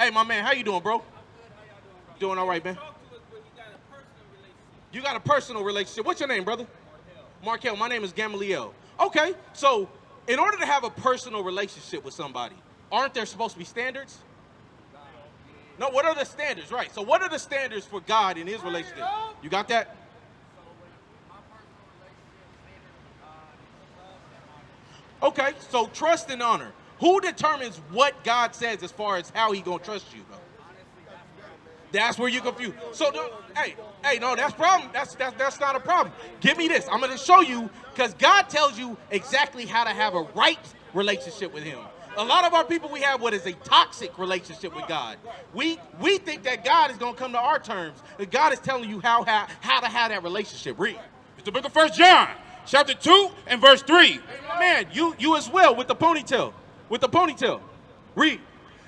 Hey, my man, how you doing, bro? Doing all right, man. You got a personal relationship. What's your name, brother? Markel. My name is Gamaliel. Okay, so in order to have a personal relationship with somebody, aren't there supposed to be standards? No, what are the standards? Right, so what are the standards for God in his relationship? You got that? Okay, so trust and honor. Who determines what God says as far as how he gonna trust you, though? That's where you confused. So, hey, no, that's problem. That's not a problem. Give me this. I'm going to show you, because God tells you exactly how to have a right relationship with him. A lot of our people, we have what is a toxic relationship with God. We think that God is going to come to our terms. And God is telling you how to have that relationship. Read. It's the book of 1 John, chapter 2 and verse 3. Man, you as well with the ponytail. With the ponytail. Read.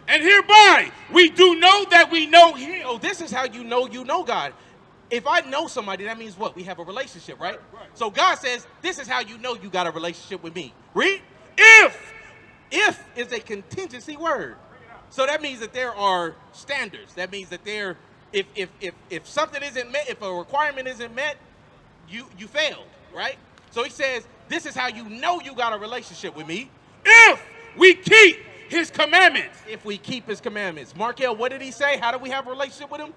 And hereby we do know that we know him. Oh, this is how you know God. If I know somebody, that means what? We have a relationship, right? So God says, this is how you know you got a relationship with me. Read. If is a contingency word. So that means that there are standards. That means that if something isn't met, if a requirement isn't met, you failed, right? So he says, this is how you know you got a relationship with me. If we keep his commandments. If we keep his commandments. Markel, what did he say? How do we have a relationship with him?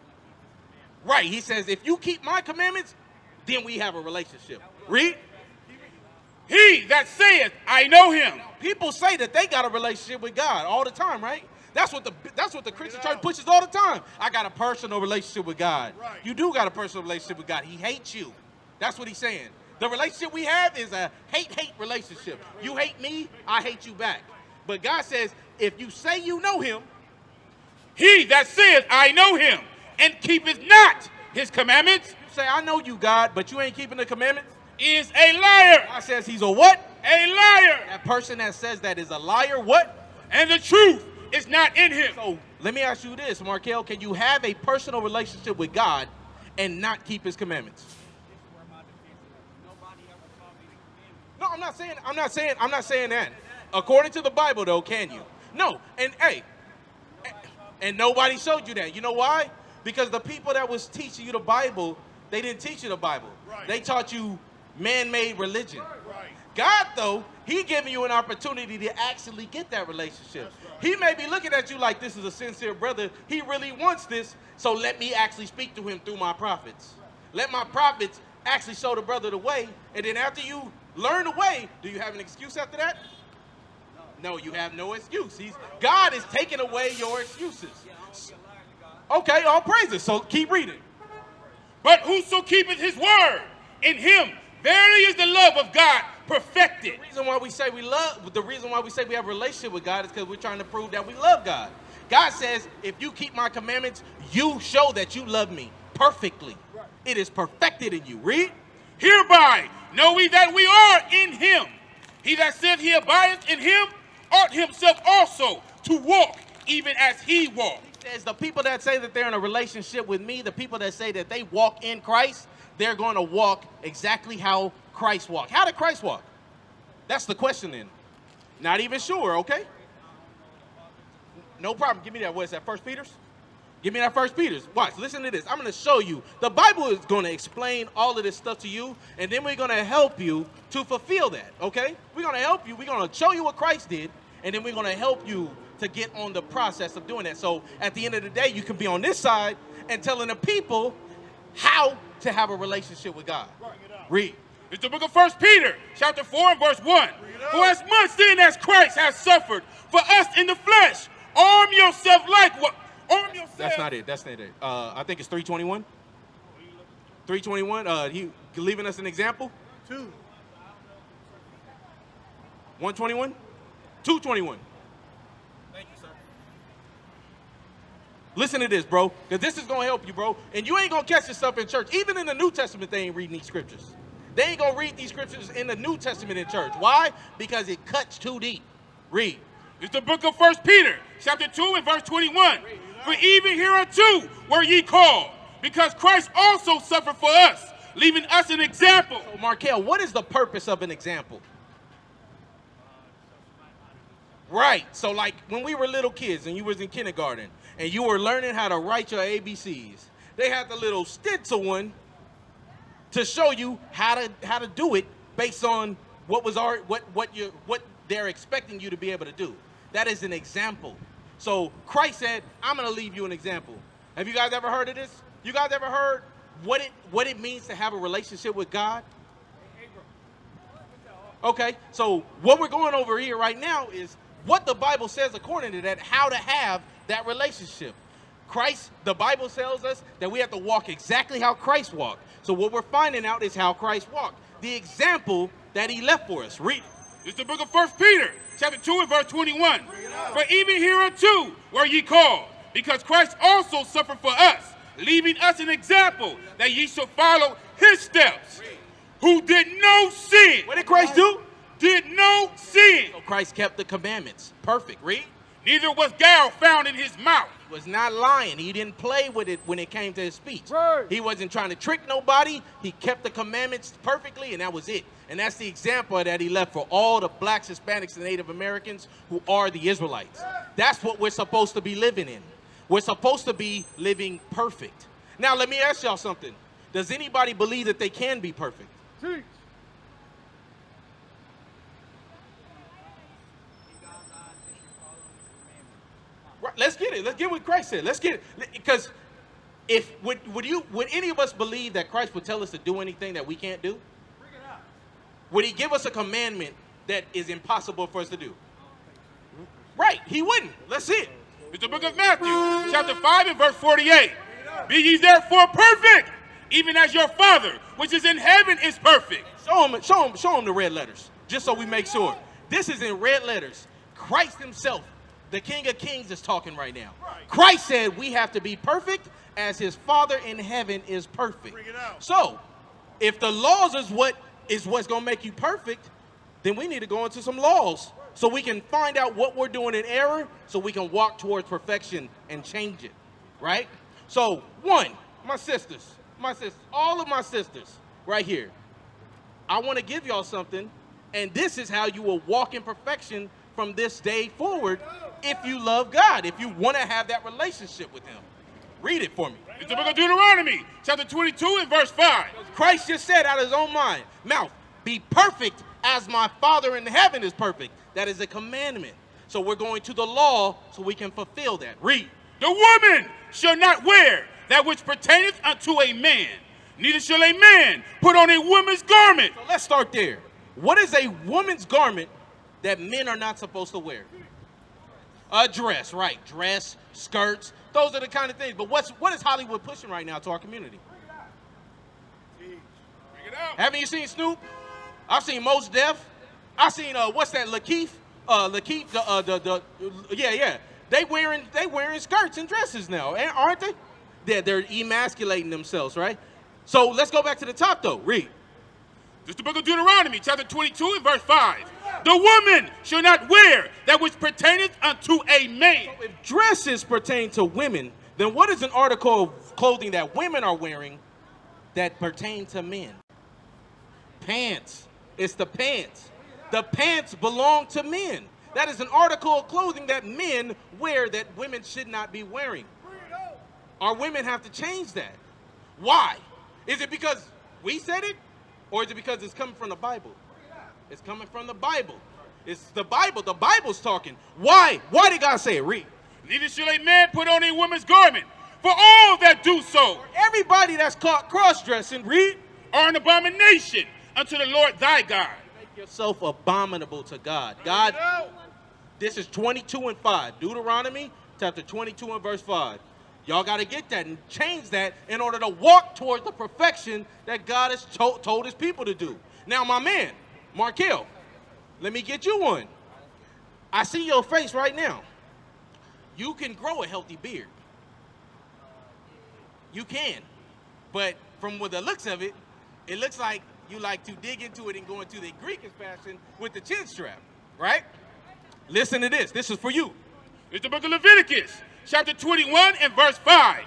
Right, he says, if you keep my commandments, then we have a relationship. Read. He that saith, I know him. People say that they got a relationship with God all the time, right? That's what the Christian church pushes all the time. I got a personal relationship with God. Right. You do got a personal relationship with God. He hates you. That's what he's saying. The relationship we have is a hate relationship. You hate me, I hate you back. But God says, if you say you know him, he that says, I know him, and keepeth not his commandments, you say, I know you, God, but you ain't keeping the commandments, is a liar. God says he's a what? A liar. That person that says that is a liar, what? And the truth is not in him. So let me ask you this, Markel, can you have a personal relationship with God and not keep his commandments? No, I'm not saying that. According to the Bible, though, can you? No, and nobody showed you that. You know why? Because the people that was teaching you the Bible, they didn't teach you the Bible. Right. They taught you man-made religion. Right. God, though, he giving you an opportunity to actually get that relationship. Right. He may be looking at you like this is a sincere brother. He really wants this, so let me actually speak to him through my prophets. Let my prophets actually show the brother the way, and then after you learn the way, do you have an excuse after that? No, you have no excuse. God is taking away your excuses. Okay, all praises. So keep reading. But whoso keepeth his word, in him verily is the love of God perfected. The reason why we say we have a relationship with God is because we're trying to prove that we love God. God says, if you keep my commandments, you show that you love me perfectly. It is perfected in you. Read. Hereby know we that we are in him. He that saith he abideth in him ought himself also to walk even as he walked. He says the people that say that they're in a relationship with me, the people that say that they walk in Christ, they're going to walk exactly how Christ walked. How did Christ walk? That's the question then. Not even sure, okay? No problem. Give me that. What is that, 1 Peter's? Give me that 1 Peter's. Watch, listen to this. I'm going to show you. The Bible is going to explain all of this stuff to you, and then we're going to help you to fulfill that, okay? We're going to help you. We're going to show you what Christ did, and then we're going to help you to get on the process of doing that. So at the end of the day, you can be on this side and telling the people how to have a relationship with God. Read. It's the book of 1 Peter, chapter 4 and verse 1. For as much then as Christ has suffered for us in the flesh, arm yourself like what? Arm yourself. That's not it. I think it's 321. 321. He leaving us an example. 121. 221. Thank you, sir. Listen to this, bro, because this is going to help you, bro. And you ain't going to catch this stuff in church. Even in the New Testament, they ain't reading these scriptures. They ain't going to read these scriptures in the New Testament in church. Why? Because it cuts too deep. Read. It's the book of 1 Peter, chapter 2 and verse 21. For even hereunto were ye called, because Christ also suffered for us, leaving us an example. So, Markel, what is the purpose of an example? Right. So like when we were little kids and you was in kindergarten and you were learning how to write your ABCs, they had the little stencil one to show you how to do it based on what they're expecting you to be able to do. That is an example. So Christ said, I'm going to leave you an example. Have you guys ever heard of this? You guys ever heard what it means to have a relationship with God? Okay, so what we're going over here right now is what the Bible says according to that, how to have that relationship. Christ, the Bible tells us that we have to walk exactly how Christ walked. So what we're finding out is how Christ walked. The example that he left for us. Read. It's the book of 1 Peter, chapter 2 and verse 21. For even hereunto were ye called, because Christ also suffered for us, leaving us an example that ye shall follow his steps. Who did no sin. What did Christ do? Did no sin. So Christ kept the commandments. Perfect. Read. Neither was guile found in his mouth. He was not lying. He didn't play with it when it came to his speech. Right. He wasn't trying to trick nobody. He kept the commandments perfectly, and that was it. And that's the example that he left for all the blacks, Hispanics, and Native Americans who are the Israelites. That's what we're supposed to be living in. We're supposed to be living perfect. Now, let me ask y'all something. Does anybody believe that they can be perfect? Teach. Right, let's get it. Let's get what Christ said. Let's get it. Because would any of us believe that Christ would tell us to do anything that we can't do? Bring it out. Would he give us a commandment that is impossible for us to do? Right, he wouldn't. Let's see it. It's the book of Matthew, chapter 5 and verse 48. Be ye therefore perfect, even as your Father, which is in heaven, is perfect. Show him the red letters, just so we make sure. This is in red letters. Christ himself, the King of Kings, is talking right now. Christ said we have to be perfect as his Father in heaven is perfect. Bring it out. So, if the laws is what's going to make you perfect, then we need to go into some laws so we can find out what we're doing in error so we can walk towards perfection and change it, right? So, one, my sisters, all of my sisters right here, I want to give y'all something, and this is how you will walk in perfection from this day forward if you love God, if you want to have that relationship with him. Read it for me. It's the book of Deuteronomy, chapter 22 and verse 5. Christ just said out of his own mouth, be perfect as my Father in heaven is perfect. That is a commandment. So we're going to the law so we can fulfill that. Read. The woman shall not wear that which pertaineth unto a man, neither shall a man put on a woman's garment. So let's start there. What is a woman's garment that men are not supposed to wear? A dress, right. Dress, skirts, those are the kind of things. But what is Hollywood pushing right now to our community? Bring it out. Haven't you seen Snoop? I've seen Mos Def. I've seen what's that? Lakeith. Yeah. They wearing skirts and dresses now, aren't they? They're emasculating themselves, right? So let's go back to the top though. Read. This is the book of Deuteronomy, chapter 22 and verse 5. The woman shall not wear that which pertaineth unto a man. So if dresses pertain to women, then what is an article of clothing that women are wearing that pertain to men? Pants. It's the pants. The pants belong to men. That is an article of clothing that men wear that women should not be wearing. Our women have to change that. Why? Is it because we said it? Or is it because it's coming from the Bible? It's coming from the Bible. It's the Bible. The Bible's talking. Why? Why did God say it? Read. Neither shall a man put on a woman's garment, for all that do so. Everybody that's caught cross-dressing, read, are an abomination unto the Lord thy God. Make yourself abominable to God. God, this is 22 and 5. Deuteronomy chapter 22 and verse 5. Y'all got to get that and change that in order to walk towards the perfection that God has told his people to do. Now, my man, Markel, let me get you one. I see your face right now. You can grow a healthy beard. You can. But from the looks of it, it looks like you like to dig into it and go into the Greekish fashion with the chin strap, right? Listen to this. This is for you. It's the book of Leviticus, chapter 21 and verse 5.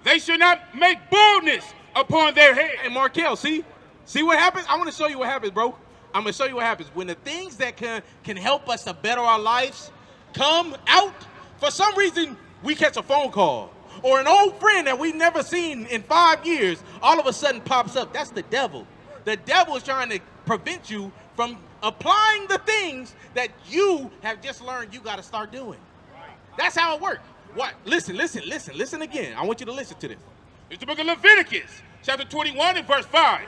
They shall not make boldness upon their head. Hey, Markel, see what happens? I want to show you what happens, bro. I'm going to show you what happens. When the things that can help us to better our lives come out, for some reason, we catch a phone call. Or an old friend that we've never seen in 5 years, all of a sudden pops up. That's the devil. The devil is trying to prevent you from applying the things that you have just learned you got to start doing. That's how it works. What? Listen again. I want you to listen to this. It's the book of Leviticus, chapter 21 and verse 5.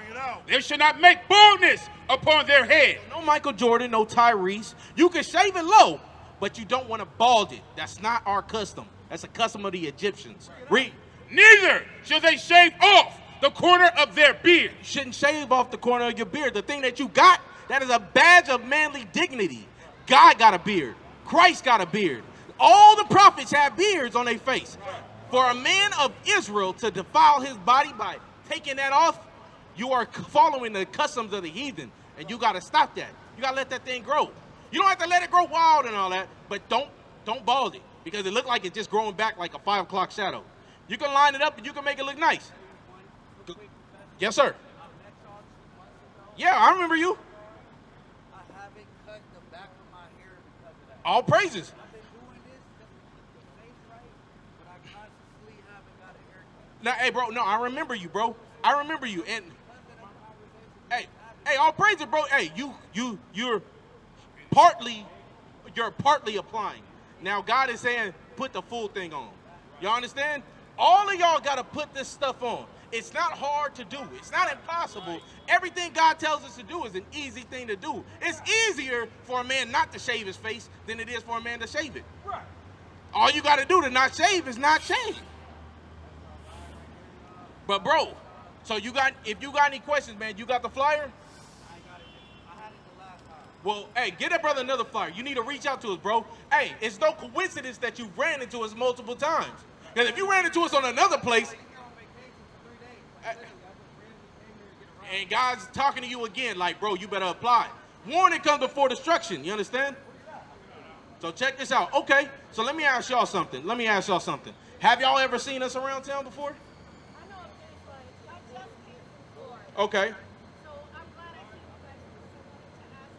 They shall not make baldness upon their head. No Michael Jordan, no Tyrese. You can shave it low, but you don't want to bald it. That's not our custom. That's a custom of the Egyptians. Read. Neither shall they shave off the corner of their beard. You shouldn't shave off the corner of your beard. The thing that you got, that is a badge of manly dignity. God got a beard. Christ got a beard. All the prophets have beards on their face. For a man of Israel to defile his body by taking that off, you are following the customs of the heathen, and you got to stop that. You got to let that thing grow. You don't have to let it grow wild and all that, but don't bald it, because it look like it's just growing back like a 5 o'clock shadow. You can line it up and you can make it look nice. Yes, sir. Yeah, I remember you. I haven't cut the back of my hair because of that. All praises. I've been doing this to face right, but I constantly haven't got a haircut. Now, hey, bro, no, I remember you, bro. I remember you. And hey, all praises, bro. Hey, you're partly applying. Now, God is saying, put the full thing on. Y'all understand? All of y'all got to put this stuff on. It's not hard to do. It's not impossible. Everything God tells us to do is an easy thing to do. It's easier for a man not to shave his face than it is for a man to shave it. Right. All you got to do to not shave is not shave. But, bro, so if you got any questions, man, you got the flyer? I got it. I had it the last time. Well, hey, get that brother another flyer. You need to reach out to us, bro. Hey, it's no coincidence that you ran into us multiple times. Because if you ran into us on another place, and God's talking to you again, like, bro, you better apply. Warning comes before destruction. You understand? So check this out. Okay, so let me ask y'all something. Have y'all ever seen us around town before? I know of Israelites. I just came before. Okay. So I'm glad I came to ask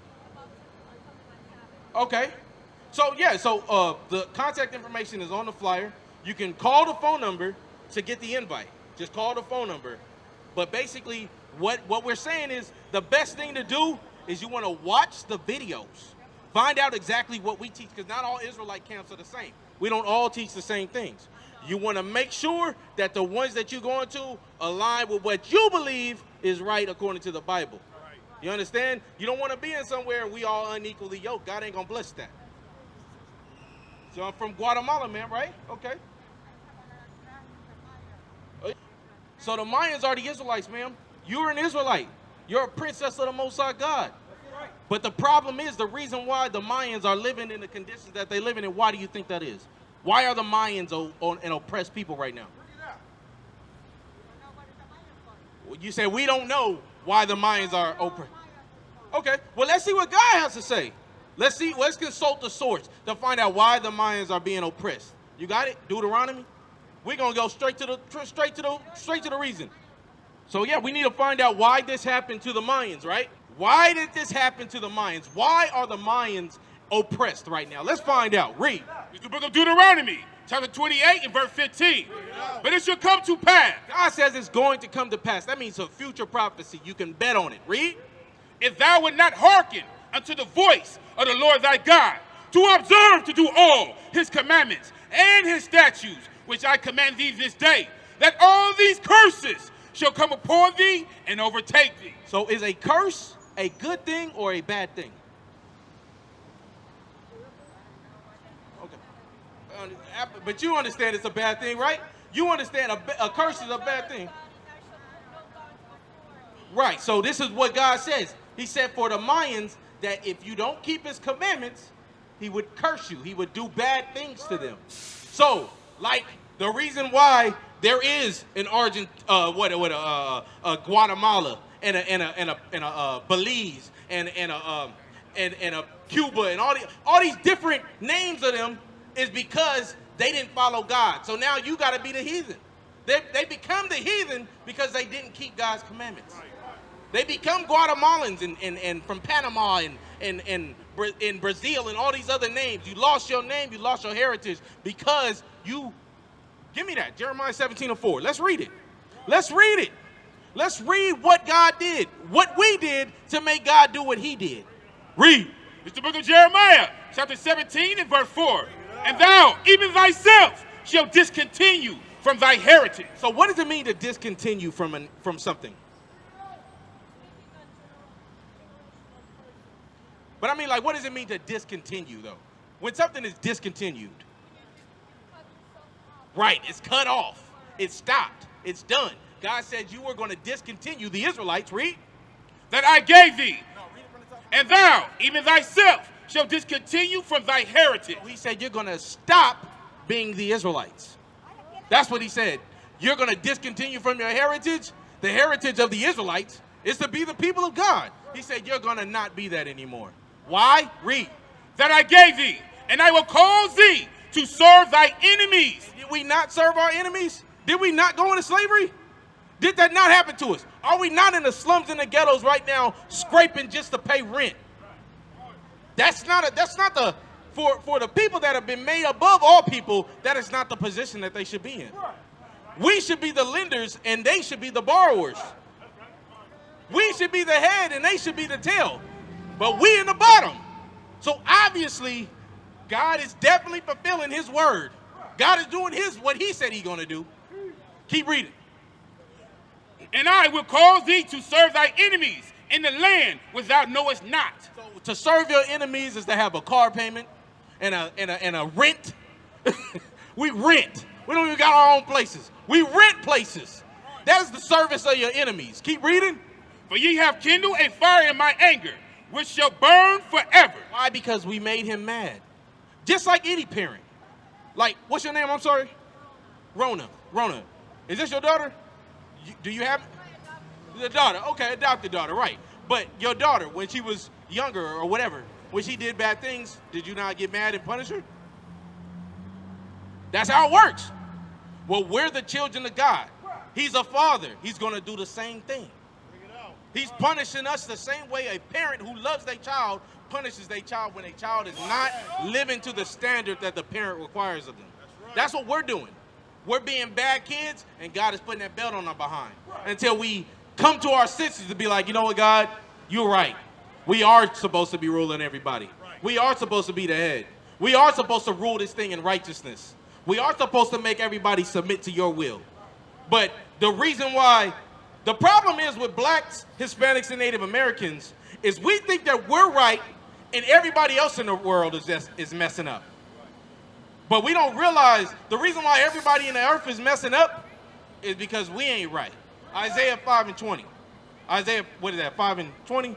you about something like that. Okay. So, yeah, the contact information is on the flyer. You can call the phone number to get the invite. Just call the phone number. But basically, what we're saying is the best thing to do is you want to watch the videos. Find out exactly what we teach, because not all Israelite camps are the same. We don't all teach the same things. You want to make sure that the ones that you're going to align with what you believe is right according to the Bible. You understand? You don't want to be in somewhere and we all unequally yoked. God ain't going to bless that. So I'm from Guatemala, man, right? Okay. So the Mayans are the Israelites, ma'am. You're an Israelite. You're a princess of the Most High God. But the problem is, the reason why the Mayans are living in the conditions that they live in, and why do you think that is? Why are the Mayans an oppressed people right now? Well, you say we don't know why the Mayans are oppressed. Okay, well, let's see what God has to say. Let's consult the source to find out why the Mayans are being oppressed. You got it? Deuteronomy? We're gonna go straight to the reason. So yeah, we need to find out why this happened to the Mayans, right? Why did this happen to the Mayans? Why are the Mayans oppressed right now? Let's find out. Read. It's the book of Deuteronomy, chapter 28 and verse 15. But it shall come to pass. God says it's going to come to pass. That means a future prophecy. You can bet on it. Read. If thou wilt not hearken unto the voice of the Lord thy God, to observe to do all his commandments and his statutes, which I command thee this day, that all these curses shall come upon thee and overtake thee. So is a curse a good thing or a bad thing? Okay. But you understand it's a bad thing, right? You understand a curse is a bad thing. Right, so this is what God says. He said for the Mayans that if you don't keep his commandments, he would curse you. He would do bad things to them. So, like the reason why there is an Guatemala and a Belize and a Cuba and all these different names of them is because they didn't follow God. So now you got to be the heathen. They become the heathen because they didn't keep God's commandments. They become Guatemalans and from Panama and in Brazil and all these other names. You lost your name, you lost your heritage because you, give me that, Jeremiah 17:4. Let's read it. Let's read it. Let's read what God did, what we did to make God do what he did. Read. It's the book of Jeremiah, chapter 17 and verse 4. And thou, even thyself, shall discontinue from thy heritage. So what does it mean to discontinue from something? But I mean, like, what does it mean to discontinue, though? When something is discontinued. Right, it's cut off. It's stopped. It's done. God said you were going to discontinue the Israelites, read. That I gave thee. And thou, even thyself, shall discontinue from thy heritage. So he said you're going to stop being the Israelites. That's what he said. You're going to discontinue from your heritage. The heritage of the Israelites is to be the people of God. He said you're going to not be that anymore. Why? Read. That I gave thee, and I will cause thee to serve thy enemies. Did we not serve our enemies? Did we not go into slavery? Did that not happen to us? Are we not in the slums and the ghettos right now scraping just to pay rent? That's not the for the people that have been made above all people, that is not the position that they should be in. We should be the lenders and they should be the borrowers. We should be the head and they should be the tail. But we in the bottom. So obviously, God is definitely fulfilling his word. God is doing what he said he's going to do. Keep reading. And I will cause thee to serve thy enemies in the land which thou knowest not. So to serve your enemies is to have a car payment and a rent. We rent. We don't even got our own places. We rent places. That is the service of your enemies. Keep reading. For ye have kindled a fire in my anger, which shall burn forever. Why? Because we made him mad. Just like any parent. Like, what's your name? I'm sorry? Rona. Rona. Is this your daughter? Do you have the daughter? Okay, adopted daughter, right. But your daughter, when she was younger or whatever, when she did bad things, did you not get mad and punish her? That's how it works. Well, we're the children of God. He's a father. He's going to do the same thing. He's punishing us the same way a parent who loves their child punishes their child when a child is not living to the standard that the parent requires of them. That's what we're doing. We're being bad kids, and God is putting that belt on our behind until we come to our senses to be like, you know what, God, you're right. We are supposed to be ruling everybody. We are supposed to be the head. We are supposed to rule this thing in righteousness. We are supposed to make everybody submit to your will. But the reason why, the problem is with blacks, Hispanics, and Native Americans is we think that we're right and everybody else in the world is messing up. But we don't realize the reason why everybody in the earth is messing up is because we ain't right. Isaiah 5:20. Isaiah, what is that, 5:20?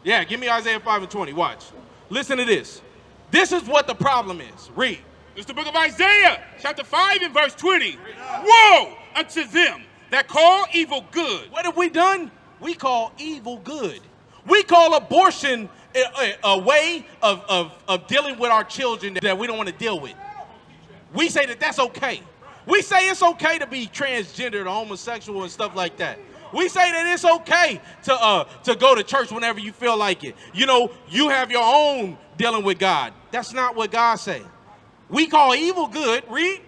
Yeah, give me Isaiah 5:20. Watch. Listen to this. This is what the problem is. Read. It's the book of Isaiah, chapter 5 and verse 20. Woe unto them that call evil good. What have we done? We call evil good. We call abortion a way of dealing with our children that we don't want to deal with. We say that that's okay. We say it's okay to be transgender or homosexual and stuff like that. We say that it's okay to go to church whenever you feel like it. You know, you have your own dealing with God. That's not what God said. We call evil good, read,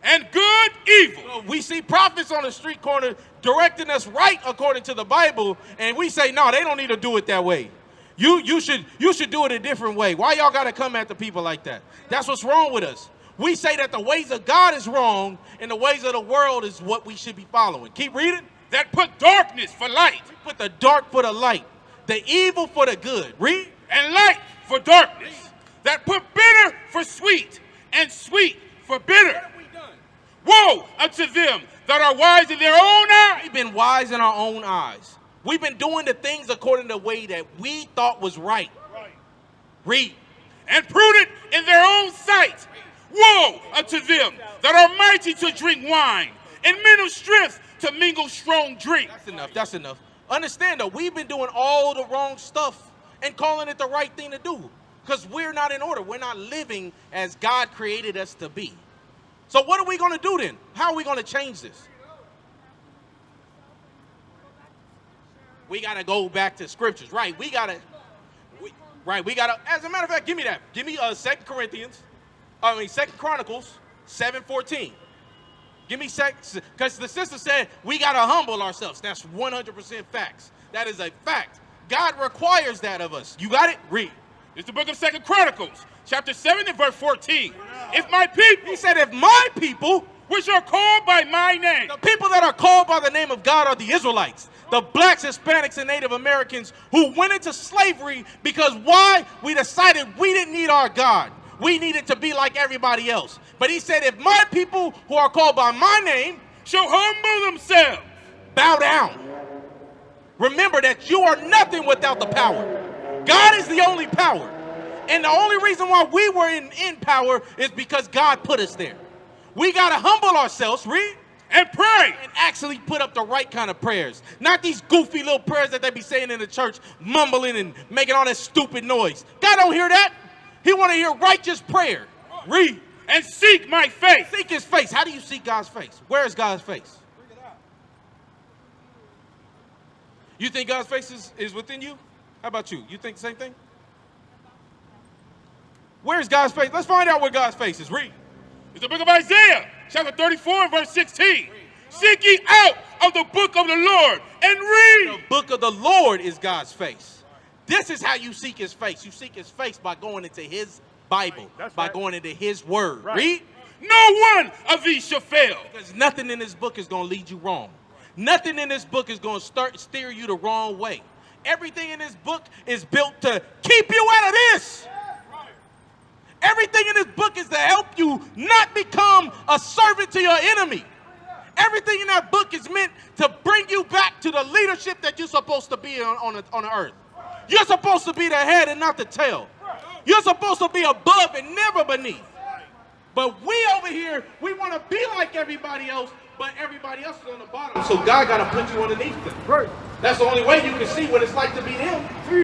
and good evil. So we see prophets on the street corner directing us right according to the Bible, and we say, no, they don't need to do it that way. You should do it a different way. Why y'all got to come at the people like that? That's what's wrong with us. We say that the ways of God is wrong and the ways of the world is what we should be following. Keep reading. That put darkness for light. We put the dark for the light, the evil for the good. Read. And light for darkness. That put bitter for sweet and sweet for bitter. Woe unto them that are wise in their own eyes. We've been wise in our own eyes. We've been doing the things according to the way that we thought was right. Read. And prudent in their own sight. Woe unto them that are mighty to drink wine, and men of strength to mingle strong drink. That's enough. That's enough. Understand, though, we've been doing all the wrong stuff and calling it the right thing to do because we're not in order. We're not living as God created us to be. So what are we going to do then? How are we going to change this? We got to go back to scriptures. Right. We got to. As a matter of fact, give me that. Give me 2 Chronicles 7:14. Give me because the sister said we got to humble ourselves. That's 100% facts. That is a fact. God requires that of us. You got it? Read. It's the book of 2 Chronicles, chapter 7 and verse 14. If my people, He said, if my people, which are called by my name, the people that are called by the name of God are the Israelites, the blacks, Hispanics, and Native Americans who went into slavery because why? We decided we didn't need our God. We needed to be like everybody else. But he said, if my people who are called by my name shall humble themselves, bow down. Remember that you are nothing without the power. God is the only power. And the only reason why we were in power is because God put us there. We got to humble ourselves, read, and pray, and actually put up the right kind of prayers. Not these goofy little prayers that they be saying in the church, mumbling and making all that stupid noise. God don't hear that. He want to hear righteous prayer. Read. And seek my face. Seek his face. How do you seek God's face? Where is God's face? You think God's face is within you? How about you? You think the same thing? Where is God's face? Let's find out where God's face is. Read. It's the book of Isaiah, chapter 34 and verse 16. Seek ye out of the book of the Lord and read. The book of the Lord is God's face. This is how you seek his face. You seek his face by going into his Bible, by going into his word. Right. Read. No one of these shall fail. Because nothing in this book is going to lead you wrong. Nothing in this book is going to steer you the wrong way. Everything in this book is built to keep you out of this. Everything in this book is to help you not become a servant to your enemy. Everything in that book is meant to bring you back to the leadership that you're supposed to be on the earth. You're supposed to be the head and not the tail. You're supposed to be above and never beneath. But we over here, we want to be like everybody else, but everybody else is on the bottom. So God got to put you underneath them. Right. That's the only way you can see what it's like to be them.